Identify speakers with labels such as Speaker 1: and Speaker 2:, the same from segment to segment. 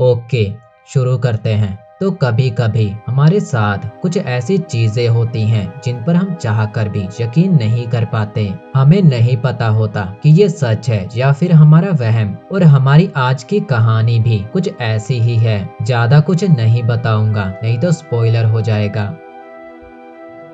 Speaker 1: Okay, शुरू करते हैं। तो कभी कभी हमारे साथ कुछ ऐसी चीजें होती हैं जिन पर हम चाहकर भी यकीन नहीं कर पाते। हमें नहीं पता होता कि ये सच है या फिर हमारा वहम। और हमारी आज की कहानी भी कुछ ऐसी ही है। ज्यादा कुछ नहीं बताऊंगा, नहीं तो स्पॉइलर हो जाएगा।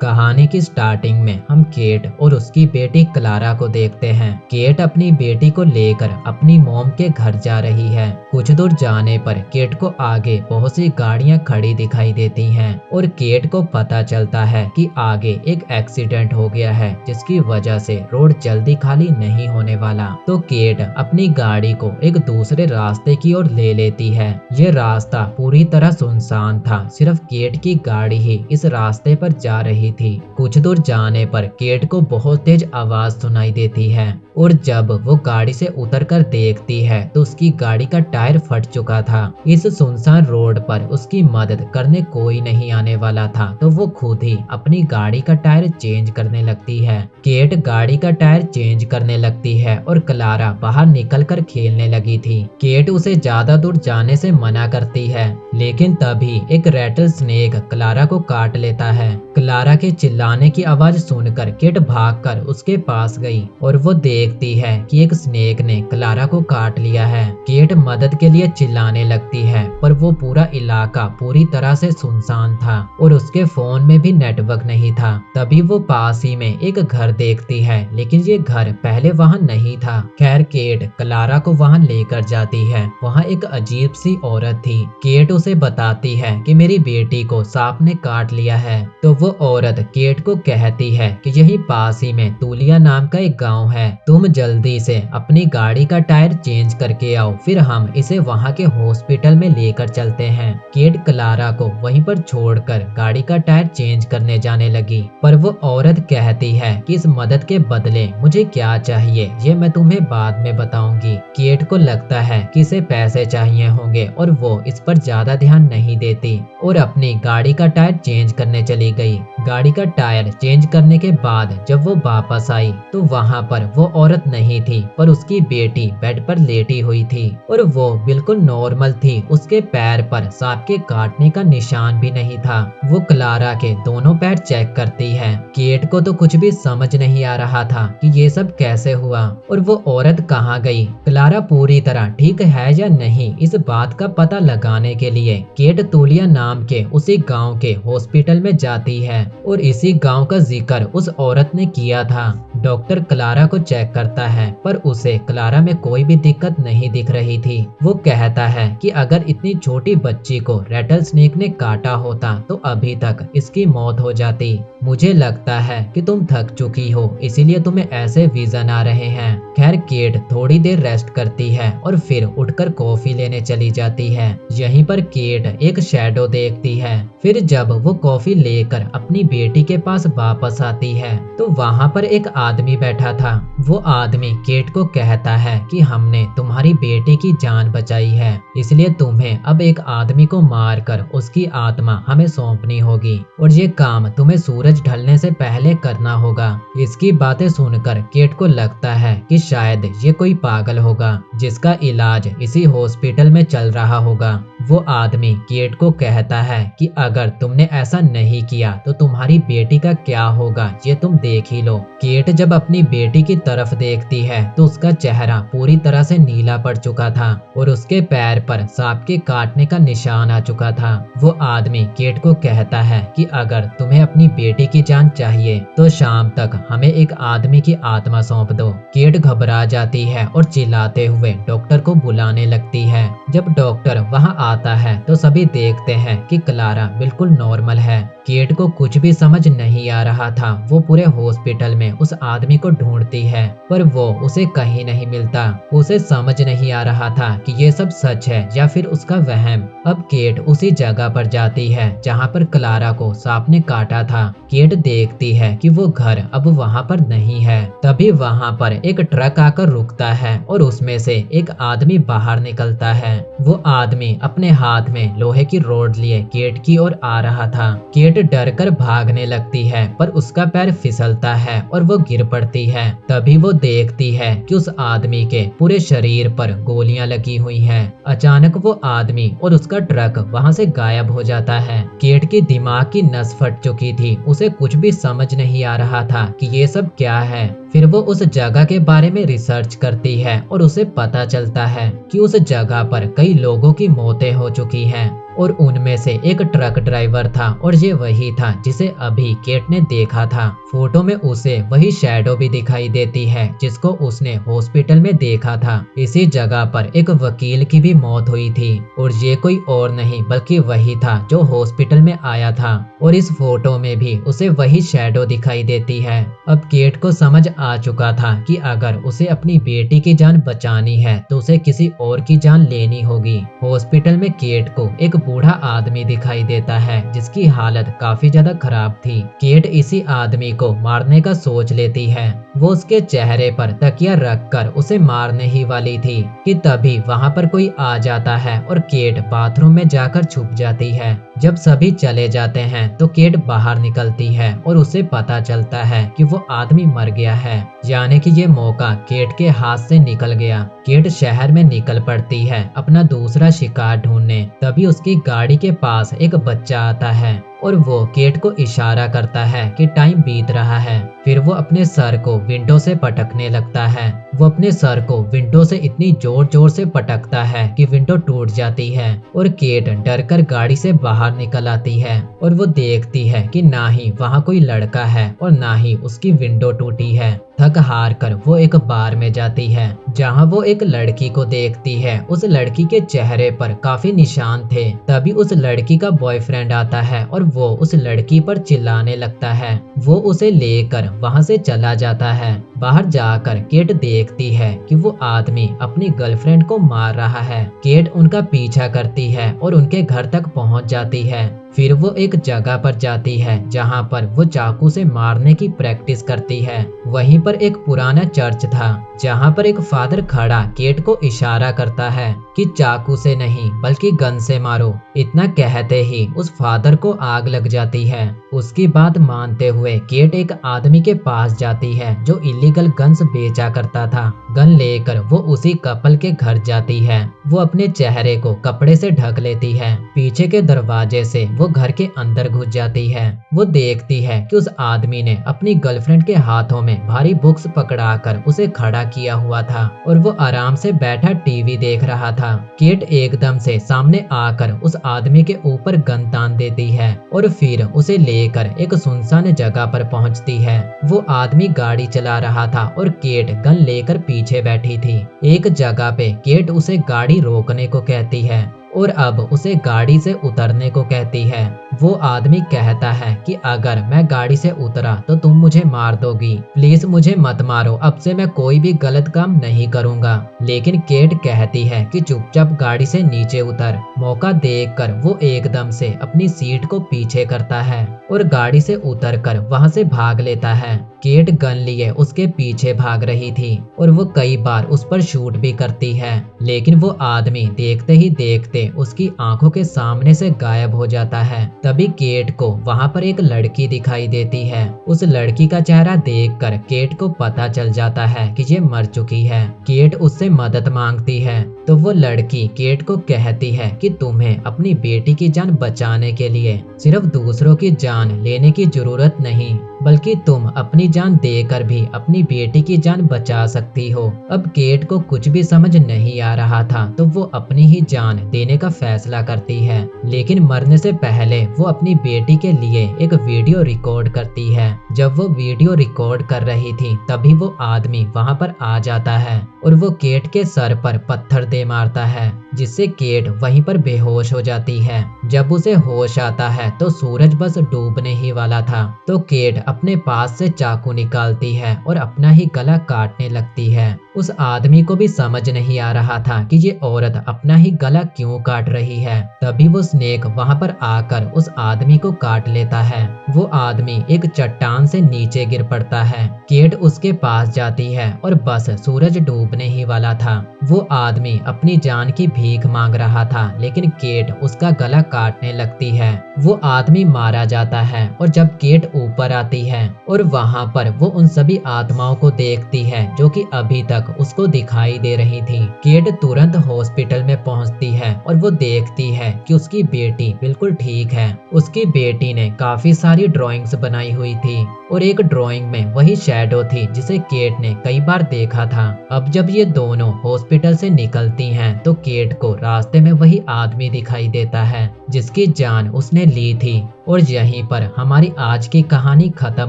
Speaker 1: कहानी की स्टार्टिंग में हम केट और उसकी बेटी क्लारा को देखते हैं। केट अपनी बेटी को लेकर अपनी मॉम के घर जा रही है। कुछ दूर जाने पर केट को आगे बहुत सी गाड़ियां खड़ी दिखाई देती हैं और केट को पता चलता है कि आगे एक एक्सीडेंट हो गया है, जिसकी वजह से रोड जल्दी खाली नहीं होने वाला। तो केट अपनी गाड़ी को एक दूसरे रास्ते की ओर ले लेती है। ये रास्ता पूरी तरह सुनसान था, सिर्फ केट की गाड़ी ही इस रास्ते पर जा रही थी। कुछ दूर जाने पर केट को बहुत तेज आवाज सुनाई देती है और जब वो गाड़ी से उतरकर देखती है तो उसकी गाड़ी का टायर फट चुका था। इस सुनसान रोड पर उसकी मदद करने कोई नहीं आने वाला था, तो वो खुद ही अपनी गाड़ी का टायर चेंज करने लगती है। केट गाड़ी का टायर चेंज करने लगती है और क्लारा बाहर निकलकर खेलने लगी थी। केट उसे ज्यादा दूर जाने से मना करती है, लेकिन तभी एक रैटल स्नेक क्लारा को काट लेता है। क्लारा के चिल्लाने की आवाज सुनकर केट भागकर उसके पास गई और वो देखती है कि एक स्नेक ने क्लारा को काट लिया है। केट मदद के लिए चिल्लाने लगती है, पर वो पूरा इलाका पूरी तरह से सुनसान था और उसके फोन में भी नेटवर्क नहीं था। तभी वो पास ही में एक घर देखती है, लेकिन ये घर पहले वहाँ नहीं था। खैर केट क्लारा को वहाँ लेकर जाती है। वहाँ एक अजीब सी औरत थी। केट उसे बताती है कि मेरी बेटी को सांप ने काट लिया है। तो वो औरत केट को कहती है कि यही पास ही में तूलिया नाम का एक गांव है, तुम जल्दी से अपनी गाड़ी का टायर चेंज करके आओ, फिर हम इसे वहाँ के हॉस्पिटल में लेकर चलते हैं। केट क्लारा को वहीं पर छोड़कर गाड़ी का टायर चेंज करने जाने लगी, पर वो औरत कहती है कि इस मदद के बदले मुझे क्या चाहिए ये मैं तुम्हें बाद में बताऊंगी। केट को लगता है कि इसे पैसे चाहिए होंगे और वो इस पर ज्यादा ध्यान नहीं देती और अपनी गाड़ी का टायर चेंज करने चली गई। गाड़ी का टायर चेंज करने के बाद जब वो वापस आई तो वहाँ पर वो औरत नहीं थी, पर उसकी बेटी बेड पर लेटी हुई थी और वो बिल्कुल नॉर्मल थी। उसके पैर पर सांप के काटने का निशान भी नहीं था। वो क्लारा के दोनों पैर चेक करती है। केट को तो कुछ भी समझ नहीं आ रहा था कि ये सब कैसे हुआ और वो औरत कहाँ गई। क्लारा पूरी तरह ठीक है या नहीं, इस बात का पता लगाने के लिए केट तूलिया नाम के उसी गांव के हॉस्पिटल में जाती है और इसी गांव का जिक्र उस औरत ने किया था। डॉक्टर क्लारा को चेक करता है, पर उसे क्लारा में कोई भी दिक्कत नहीं दिख रही थी। वो कहता है कि अगर इतनी छोटी बच्ची को रैटल स्नेक ने काटा होता तो अभी तक इसकी मौत हो जाती। मुझे लगता है कि तुम थक चुकी हो, इसीलिए तुम्हें ऐसे विजन आ रहे हैं। खैर केट थोड़ी देर रेस्ट करती है और फिर उठकर कॉफी लेने चली जाती है। यहीं पर केट एक शैडो देखती है। फिर जब वो कॉफी लेकर अपनी बेटी के पास वापस आती है तो वहाँ पर एक आदमी बैठा था। वो आदमी केट को कहता है कि हमने तुम्हारी बेटी की जान बचाई है, इसलिए तुम्हें अब एक आदमी को मारकर उसकी आत्मा हमें सौंपनी होगी और ये काम तुम्हें सूरज ढलने से पहले करना होगा। इसकी बातें सुनकर केट को लगता है कि शायद ये कोई पागल होगा जिसका इलाज इसी हॉस्पिटल में चल रहा होगा। वो आदमी केट को कहता है कि अगर तुमने ऐसा नहीं किया तो तुम्हारी बेटी का क्या होगा ये तुम देख ही लो। केट जब अपनी बेटी की तरफ देखती है तो उसका चेहरा पूरी तरह से नीला पड़ चुका था और उसके पैर पर सांप के काटने का निशान आ चुका था। वो आदमी केट को कहता है कि अगर तुम्हें अपनी बेटी की जान चाहिए तो शाम तक हमें एक आदमी की आत्मा सौंप दो। केट घबरा जाती है और चिल्लाते हुए डॉक्टर को बुलाने लगती है। जब डॉक्टर वहाँ आता है तो सभी देखते हैं कि क्लारा बिल्कुल नॉर्मल है। केट को कुछ भी समझ नहीं आ रहा था। वो पूरे हॉस्पिटल में उस आदमी को ढूंढती है, पर वो उसे कहीं नहीं मिलता। उसे समझ नहीं आ रहा था कि ये सब सच है या फिर उसका वहम। अब केट उसी जगह पर जाती है जहाँ पर क्लारा को सांप ने काटा था। केट देखती है कि वो घर अब वहाँ पर नहीं है। तभी वहाँ पर एक ट्रक आकर रुकता है और उसमें से एक आदमी बाहर निकलता है। वो आदमी अपने अपने हाथ में लोहे की रॉड लिए केट की ओर आ रहा था। केट डर कर भागने लगती है पर उसका पैर फिसलता है और वो गिर पड़ती है। तभी वो देखती है कि उस आदमी के पूरे शरीर पर गोलियां लगी हुई हैं। अचानक वो आदमी और उसका ट्रक वहां से गायब हो जाता है। केट की दिमाग की नस फट चुकी थी, उसे कुछ भी समझ नहीं आ रहा था कि ये सब क्या है। फिर वो उस जगह के बारे में रिसर्च करती है और उसे पता चलता है कि उस जगह पर कई लोगों की मौतें हो चुकी हैं और उनमें से एक ट्रक ड्राइवर था और ये वही था जिसे अभी केट ने देखा था। फोटो में उसे वही शैडो भी दिखाई देती है जिसको उसने हॉस्पिटल में देखा था। इसी जगह पर एक वकील की भी मौत हुई थी और ये कोई और नहीं बल्कि वही था जो हॉस्पिटल में आया था और इस फोटो में भी उसे वही शैडो दिखाई देती है। अब केट को समझ आ चुका था कि अगर उसे अपनी बेटी की जान बचानी है तो उसे किसी और की जान लेनी होगी। हॉस्पिटल में केट को एक बूढ़ा आदमी दिखाई देता है जिसकी हालत काफी ज्यादा खराब थी। केट इसी आदमी को मारने का सोच लेती है। वो उसके चेहरे पर तकिया रखकर उसे मारने ही वाली थी कि तभी वहां पर कोई आ जाता है और केट बाथरूम में जाकर छुप जाती है। जब सभी चले जाते हैं तो केट बाहर निकलती है और उसे पता चलता है कि वो आदमी मर गया है, यानी कि ये मौका केट के हाथ से निकल गया। केट शहर में निकल पड़ती है अपना दूसरा शिकार ढूंढने। तभी उसकी गाड़ी के पास एक बच्चा आता है और वो केट को इशारा करता है कि टाइम बीत रहा है। फिर वो अपने सर को विंडो से पटकने लगता है। वो अपने सर को विंडो से इतनी जोर जोर से पटकता है कि विंडो टूट जाती है और केट डर कर गाड़ी से बाहर निकल आती है और वो देखती है कि ना ही वहाँ कोई लड़का है और ना ही उसकी विंडो टूटी है। थक हार कर वो एक बार में जाती है जहाँ वो एक लड़की को देखती है। उस लड़की के चेहरे पर काफी निशान थे। तभी उस लड़की का बॉयफ्रेंड आता है और वो उस लड़की पर चिल्लाने लगता है। वो उसे लेकर वहां से चला जाता है। बाहर जाकर केट देखती है कि वो आदमी अपनी गर्लफ्रेंड को मार रहा है। केट उनका पीछा करती है और उनके घर तक पहुंच जाती है। फिर वो एक जगह पर जाती है जहां पर वो चाकू से मारने की प्रैक्टिस करती है। वहीं पर एक पुराना चर्च था जहां पर एक फादर खड़ा केट को इशारा करता है कि चाकू से नहीं बल्कि गन से मारो। इतना कहते ही उस फादर को आग लग जाती है। उसकी बात मानते हुए केट एक आदमी के पास जाती है जो इलीगल गन्स बेचा करता था। गन लेकर वो उसी कपल के घर जाती है। वो अपने चेहरे को कपड़े से ढक लेती है। पीछे के दरवाजे से वो घर के अंदर घुस जाती है। वो देखती है कि उस आदमी ने अपनी गर्लफ्रेंड के हाथों में भारी बुक्स पकड़ाकर उसे खड़ा किया हुआ था और वो आराम से बैठा टीवी देख रहा था। केट एकदम से सामने आकर उस आदमी के ऊपर गन तान देती है और फिर उसे लेकर एक सुनसान जगह पर पहुंचती है। वो आदमी गाड़ी चला रहा था और केट गन लेकर पीछे बैठी थी। एक जगह पे केट उसे गाड़ी रोकने को कहती है और अब उसे गाड़ी से उतरने को कहती है। वो आदमी कहता है कि अगर मैं गाड़ी से उतरा तो तुम मुझे मार दोगी, प्लीज मुझे मत मारो, अब से मैं कोई भी गलत काम नहीं करूंगा। लेकिन केट कहती है कि चुपचाप गाड़ी से नीचे उतर। मौका देखकर वो एकदम से अपनी सीट को पीछे करता है और गाड़ी से उतरकर वहां से भाग लेता है। केट गन लिए उसके पीछे भाग रही थी और वो कई बार उस पर शूट भी करती है, लेकिन वो आदमी देखते ही देखते उसकी आंखों के सामने से गायब हो जाता है। तभी केट को वहां पर एक लड़की दिखाई देती है। उस लड़की का चेहरा देखकर केट को पता चल जाता है कि ये मर चुकी है। केट उससे मदद मांगती है तो वो लड़की केट को कहती है कि तुम्हें अपनी बेटी की जान बचाने के लिए सिर्फ दूसरों की जान लेने की जरूरत नहीं, बल्कि तुम अपनी जान देकर भी अपनी बेटी की जान बचा सकती हो। अब केट को कुछ भी समझ नहीं आ रहा था तो वो अपनी ही जान देने का फैसला करती है, लेकिन मरने से पहले वो अपनी बेटी के लिए एक वीडियो रिकॉर्ड करती है। जब वो वीडियो रिकॉर्ड कर रही थी तभी वो आदमी वहां पर आ जाता है और वो केट के सर पर पत्थर दे मारता है, जिससे केट वहीं पर बेहोश हो जाती है। जब उसे होश आता है तो सूरज बस डूबने ही वाला था तो केट अपने पास से चाकू निकालती है और अपना ही गला काटने लगती है। उस आदमी को भी समझ नहीं आ रहा था कि ये औरत अपना ही गला क्यों काट रही है। तभी वो स्नेक वहां पर आकर उस आदमी को काट लेता है। वो आदमी एक चट्टान से नीचे गिर पड़ता है। केट उसके पास जाती है और बस सूरज डूबने ही वाला था। वो आदमी अपनी जान की भीख मांग रहा था, लेकिन केट उसका गला काटने लगती है। वो आदमी मारा जाता है और जब केट ऊपर आती है और वहाँ पर वो उन सभी आत्माओं को देखती है जो कि अभी तक उसको दिखाई दे रही थी। केट तुरंत हॉस्पिटल में पहुँचती है और वो देखती है कि उसकी बेटी बिल्कुल ठीक है। उसकी बेटी ने काफी सारी ड्राइंग्स बनाई हुई थी और एक ड्राइंग में वही शैडो थी जिसे केट ने कई बार देखा था। अब जब ये दोनों हॉस्पिटल से निकलती हैं तो केट को रास्ते में वही आदमी दिखाई देता है जिसकी जान उसने ली थी। और यहीं पर हमारी आज की कहानी खत्म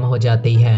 Speaker 1: हो जाती है।